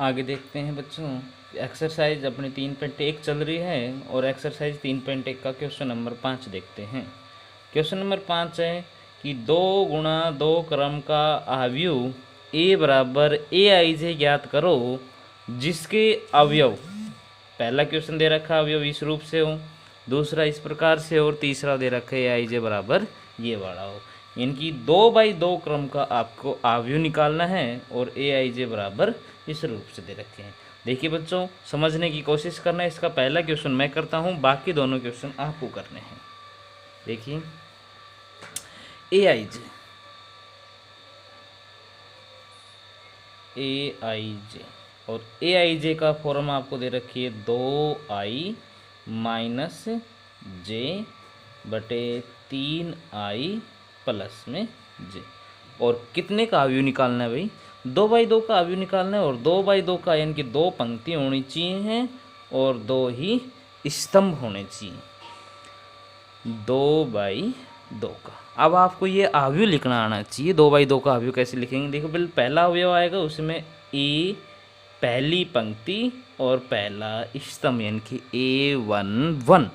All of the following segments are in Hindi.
आगे देखते हैं बच्चों, एक्सरसाइज अपनी 3.1 चल रही है और एक्सरसाइज 3.1 का क्वेश्चन नंबर 5 देखते हैं। क्वेश्चन नंबर 5 है कि 2 × 2 क्रम का अवयव ए बराबर ए आई जे ज्ञात करो जिसके अवयव, पहला क्वेश्चन दे रखा अवयव इस रूप से हो, दूसरा इस प्रकार से और तीसरा दे रखा है ए आई जे बराबर ये वाला हो। इनकी 2/2 क्रम का आपको अवयव निकालना है और ए आई जे बराबर इस रूप से दे रखे हैं। देखिए बच्चों, समझने की कोशिश करना है। इसका पहला क्वेश्चन मैं करता हूँ, बाकी दोनों क्वेश्चन आपको करने हैं। देखिए ए आई जे, ए आई जे और ए आई जे का फॉर्म आपको दे रखी है 2i माइनस जे बटे 3i प्लस में जे। और कितने का अवयव निकालना है भाई? 2/2 का अवयव निकालना है और 2/2 का यानी कि 2 पंक्ति होनी चाहिए हैं और 2 ही स्तंभ होने चाहिए। 2/2 का अब आपको ये अवयव लिखना आना चाहिए। 2/2 का अवयव कैसे लिखेंगे? देखो बिल पहला अवयव आएगा, उसमें ए पहली पंक्ति और पहला स्तंभ यानी कि A11।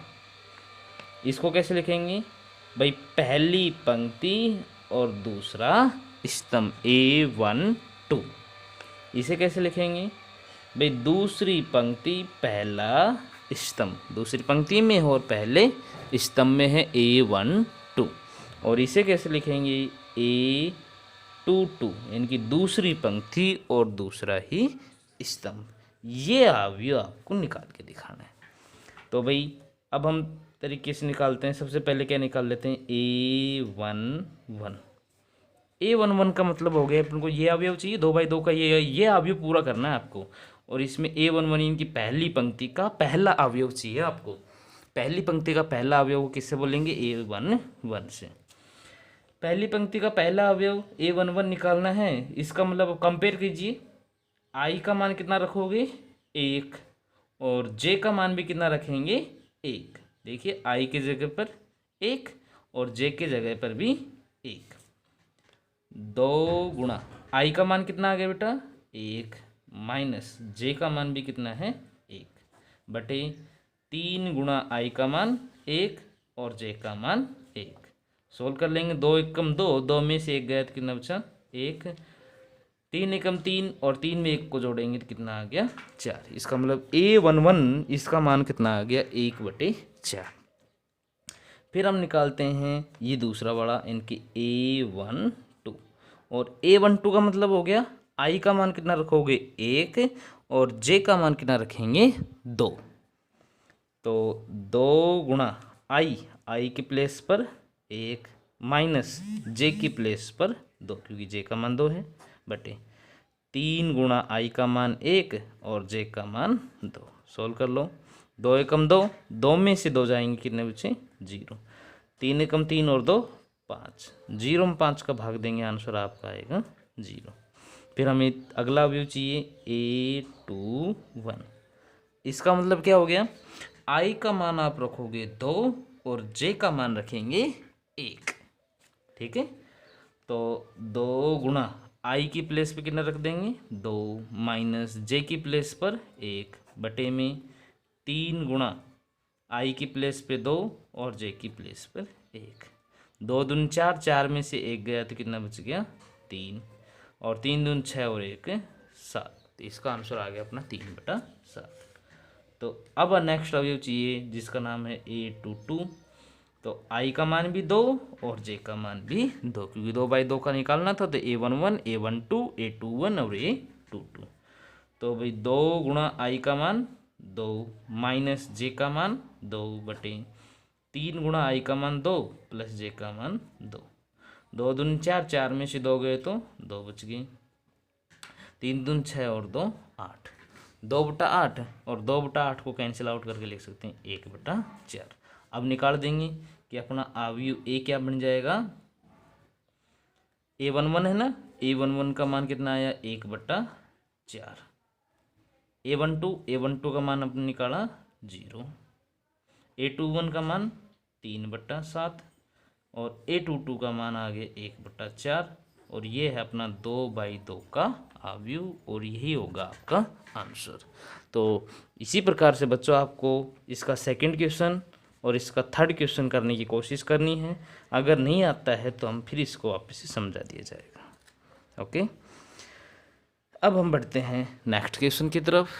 इसको कैसे लिखेंगे भाई? पहली पंक्ति और दूसरा स्तंभ A12। इसे कैसे लिखेंगे भाई? दूसरी पंक्ति पहला स्तंभ, दूसरी पंक्ति में और पहले स्तंभ में है A12। और इसे कैसे लिखेंगे? A22 यानी कि दूसरी पंक्ति और दूसरा ही स्तंभ। ये अवयव आपको निकाल के दिखाना है। तो भाई अब हम तरीके से निकालते हैं। सबसे पहले क्या निकाल लेते हैं? A11। A11 का मतलब हो गया अपन को ये अवयव चाहिए 2/2 का, ये अवयव पूरा करना है आपको। और इसमें A11 इनकी पहली पंक्ति का पहला अवयव चाहिए आपको। पहली पंक्ति का पहला अवयव किससे बोलेंगे? A11 से। पहली पंक्ति का पहला अवयव A11 निकालना है। इसका मतलब कंपेयर कीजिए, आई का मान कितना रखोगे? 1 और जे का मान भी कितना रखेंगे? 1। देखिए आई के जगह पर 1 और जे के जगह पर भी 1। 2 गुणा आई का मान कितना आ गया बेटा? 1 माइनस जे का मान भी कितना है? 1 बटे 3 गुणा आई का मान 1 और जे का मान 1। सोल्व कर लेंगे। 2 एकम 2, 2 में से 1 गया तो कितना बचा? 1। 3 एकम 3 और 3 में 1 को जोड़ेंगे तो कितना आ गया? 4। इसका मतलब A11 इसका मान कितना आ गया? 1/4। फिर हम निकालते हैं ये दूसरा वाला इनकी A12। और A12 का मतलब हो गया आई का मान कितना रखोगे? 1 और जे का मान कितना रखेंगे? 2। तो 2 गुणा आई के प्लेस पर 1 माइनस जे की प्लेस पर 2 क्योंकि जे का मान 2 है बटे 3 गुणा आई का मान 1 और जे का मान 2। सोल्व कर लो। 2 एकम 2, 2 में से 2 जाएंगे कितने बचे? 0। 3 एकम 3 और 2 5। 0 में 5 का भाग देंगे, आंसर आपका आएगा 0। फिर हमें अगला अवयव चाहिए A21। इसका मतलब क्या हो गया? आई का मान आप रखोगे 2 और जे का मान रखेंगे 1। ठीक है, तो 2 गुणा आई की प्लेस पे कितना रख देंगे? 2 माइनस जे की प्लेस पर 1 बटे में 3 गुणा आई की प्लेस पे 2 और जे की प्लेस पर 1। 2 दूनी 4, 4 में से 1 गया तो कितना बच गया? 3 और 3 दूनी 6 और 1 7। तो इसका आंसर आ गया अपना 3/7। तो अब नेक्स्ट अवयव चाहिए जिसका नाम है A22। तो आई का मान भी 2 और जे का मान भी 2 क्योंकि 2/2 का निकालना था। तो A11, A12, A21 और A22। तो भाई 2 गुणा आई का मान 2 माइनस जे का मान 2 बटे 3 गुणा आई का मान 2 प्लस जे का मान 2। 2 दूनी 4, 4 में से 2 गए तो 2 बच गए। 3 दूनी 6 और 2 8। 2/8 और 2/8 को कैंसिल आउट करके लिख सकते हैं 1/4। अब निकाल देंगे कि अपना अवयव ए क्या बन जाएगा? A11 है ना, A11 का मान कितना आया? 1/4। A12 का मान अपने निकाला 0। A21 का मान 3/7 और A22 का मान आ गया 1/4। और ये है अपना 2/2 का अवयव और यही होगा आपका आंसर। तो इसी प्रकार से बच्चों आपको इसका सेकंड क्वेश्चन और इसका थर्ड क्वेश्चन करने की कोशिश करनी है। अगर नहीं आता है तो हम फिर इसको वापस से समझा दिया जाएगा। ओके, अब हम बढ़ते हैं नेक्स्ट क्वेश्चन की तरफ।